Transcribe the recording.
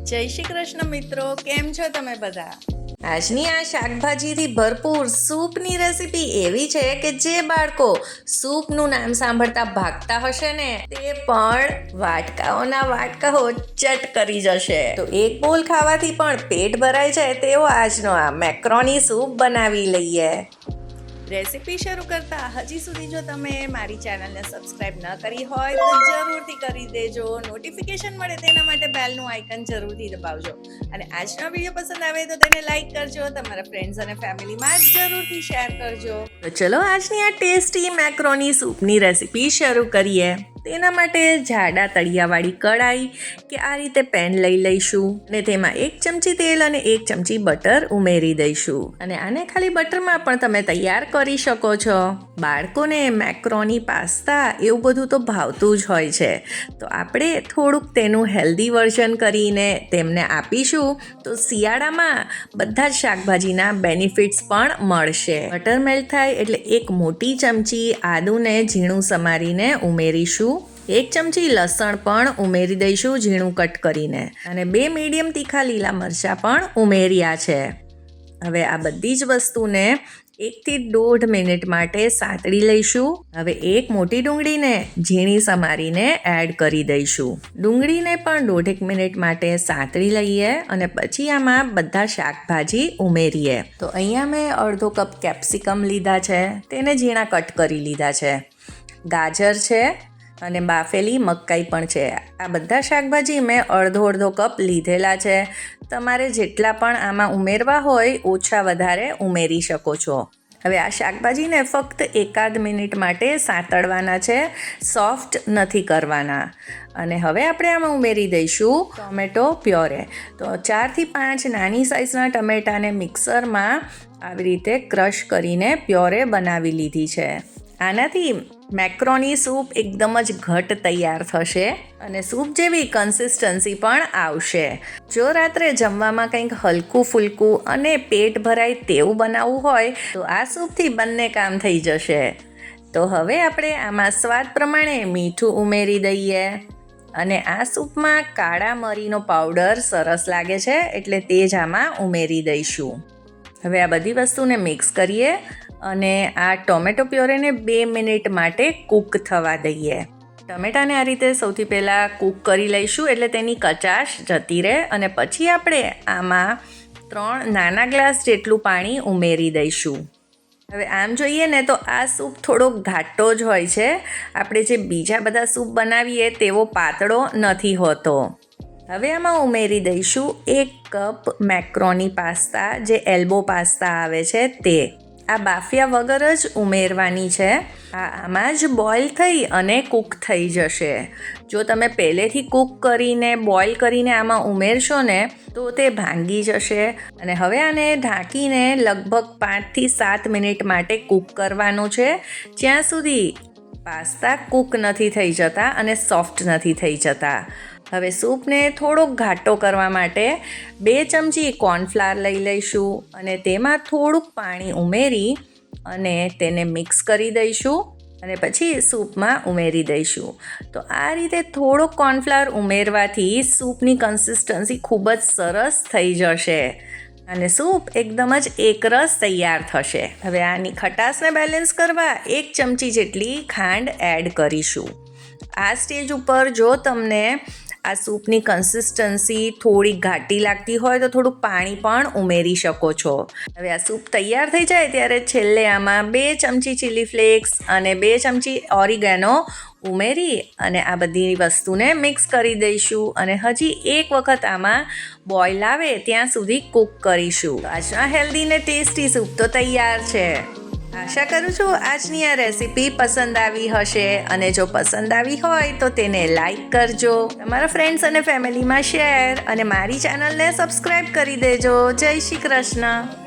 જય શ્રી કૃષ્ણ મિત્રો, કેમ છો તમે બધા? આજની આ શાકભાજીથી ભરપૂર સૂપની રેસીપી એવી છે કે જે બાળકો સૂપનું નામ સાંભળતા ભાગતા હશે ને તે પણ વાટકાઓના વાટકાઓ ચટ કરી જશે. તો એક બોલ ખાવાથી પણ પેટ ભરાઈ જાય તેવો આજનો આ મેક્રોની સૂપ બનાવી લઈએ. રેસીપી શરૂ કરતા હજી સુધી જો તમે મારી ચેનલને સબસ્ક્રાઇબ ન કરી હોય તો જરૂરથી કરી દેજો. નોટિફિકેશન મળે તેના માટે બેલનું આઇકન જરૂરથી દબાવજો અને આજનો વિડીયો પસંદ આવે તો તેને લાઈક કરજો, તમારા ફ્રેન્ડ્સ અને ફેમિલીમાં જરૂરથી શેર કરજો. તો ચલો આજની આ ટેસ્ટી મેક્રોની સૂપની રેસીપી શરૂ કરીએ. તેના માટે જાડા તળિયાવાળી કઢાઈ કે આ રીતે પેન લઈ લઈશું અને તેમાં 1 ચમચી તેલ અને 1 ચમચી બટર ઉમેરી દઈશું. અને આને ખાલી બટરમાં પણ તમે તૈયાર કરી શકો છો. બાળકોને મેક્રોની પાસ્તા એવું બધું તો ભાવતું જ હોય છે, તો આપણે થોડુંક તેનું હેલ્ધી વર્ઝન કરીને તેમને આપીશું તો શિયાળામાં બધા જ શાકભાજીના બેનિફિટ્સ પણ મળશે. બટર મેલ્ટ થાય એટલે 1 મોટી ચમચી આદુને ઝીણું સમારીને ઉમેરીશું. 1 ચમચી લસણ પણ ઉમેરી દઈશું ઝીણું કટ કરીને અને 2 મીડિયમ તીખા લીલા મરચાં પણ ઉમેર્યા છે. હવે આ બધી જ વસ્તુને 1 થી 1.5 મિનિટ માટે સાંતળી લઈશું. હવે 1 મોટી ડુંગળીને ઝીણી સમારીને એડ કરી દઈશું. ડુંગળીને પણ 1.5 મિનિટ માટે સાંતળી લઈએ અને પછી આમાં બધા શાકભાજી ઉમેરીએ. તો અહીંયા મેં અડધો કપ કેપ્સિકમ લીધા છે, તેને ઝીણા કટ કરી લીધા છે. ગાજર છે અને બાફેલી મકાઈ પણ છે. આ બધા શાકભાજી મેં અડધો કપ લીધેલા છે. તમારે જેટલા પણ આમાં ઉમેરવા હોય ઓછા વધારે ઉમેરી શકો છો. હવે આ શાકભાજીને ફક્ત 1 મિનિટ માટે સાંતળવાના છે, સોફ્ટ નથી કરવાના. અને હવે આપણે આમાં ઉમેરી દઈશું ટોમેટો પ્યોરે. તો 4 થી 5 નાની સાઇઝના ટમેટાને મિક્સરમાં આવી રીતે ક્રશ કરીને પ્યોરે બનાવી લીધી છે. આનાથી મેક્રોની સૂપ એકદમ જ ઘટ તૈયાર થશે અને સૂપ જેવી કન્સિસ્ટન્સી પણ આવશે. જો રાત્રે જમવામાં કંઈક હલકું ફૂલકું અને પેટ ભરાય તેવું બનાવવું હોય તો આ સૂપથી બંને કામ થઈ જશે. તો હવે આપણે આમાં સ્વાદ પ્રમાણે મીઠું ઉમેરી દઈએ અને આ સૂપમાં કાળા મરીનો પાવડર સરસ લાગે છે એટલે તે જ આમાં ઉમેરી દઈશું. હવે આ બધી વસ્તુને મિક્સ કરીએ અને આ ટોમેટો પ્યોરેને 2 મિનિટ માટે કૂક થવા દઈએ. ટમેટાને આ રીતે સૌથી પહેલાં કૂક કરી લઈશું એટલે તેની કચાશ જતી રહે અને પછી આપણે આમાં 3 નાના ગ્લાસ જેટલું પાણી ઉમેરી દઈશું. હવે આમ જોઈએ ને તો આ સૂપ થોડો ઘાટો જ હોય છે. આપણે જે બીજા બધા સૂપ બનાવીએ તેવો પાતળો નથી હોતો. હવે આમાં ઉમેરી દઈશું 1 કપ મેક્રોની પાસ્તા, જે એલ્બો પાસ્તા આવે છે તે. આ બાફ્યા વગર જ ઉમેરવાની છે. આમાં જ બોઇલ થઈ અને કૂક થઈ જશે. જો તમે પહેલેથી કૂક કરીને બોઇલ કરીને આમાં ઉમેરશો ને તો તે ભાંગી જશે. અને હવે આને ઢાંકીને લગભગ 5 થી 7 મિનિટ માટે કૂક કરવાનું છે, જ્યાં સુધી પાસ્તા કૂક નથી થઈ જતા અને સોફ્ટ નથી થઈ જતા. હવે સૂપને થોડોક ઘાટો કરવા માટે 2 ચમચી કોર્નફ્લાવર લઈ લઈશું અને તેમાં થોડુંક પાણી ઉમેરી અને તેને મિક્સ કરી દઈશું અને પછી સૂપમાં ઉમેરી દઈશું. તો આ રીતે થોડોક કોર્નફ્લાવર ઉમેરવાથી સૂપની કન્સિસ્ટન્સી ખૂબ જ સરસ થઈ જશે અને સૂપ એકદમ જ એકરસ તૈયાર થશે. હવે આની ખટાશને બેલેન્સ કરવા 1 ચમચી જેટલી ખાંડ એડ કરીશું. આ સ્ટેજ ઉપર જો તમને આ સૂપની કન્સિસ્ટન્સી થોડી ઘાટી લાગતી હોય તો થોડુંક પાણી પણ ઉમેરી શકો છો. હવે આ સૂપ તૈયાર થઈ જાય ત્યારે છેલ્લે આમાં 2 ચમચી ચીલી ફ્લેક્સ અને 2 ચમચી ઓરિગેનો ઉમેરી અને આ બધી વસ્તુને મિક્સ કરી દઈશું અને હજી એક વખત આમાં બોઇલ આવે ત્યાં સુધી કૂક કરીશું. તો આજના હેલ્ધી ને ટેસ્ટી સૂપ તો તૈયાર છે. આશા કરું છું આજની આ રેસીપી પસંદ આવી હશે અને જો પસંદ આવી હોય તો તેને લાઈક કરજો, તમારા ફ્રેન્ડ્સ અને ફેમિલીમાં શેર અને મારી ચેનલને સબસ્ક્રાઈબ કરી દેજો. જય શ્રી કૃષ્ણ.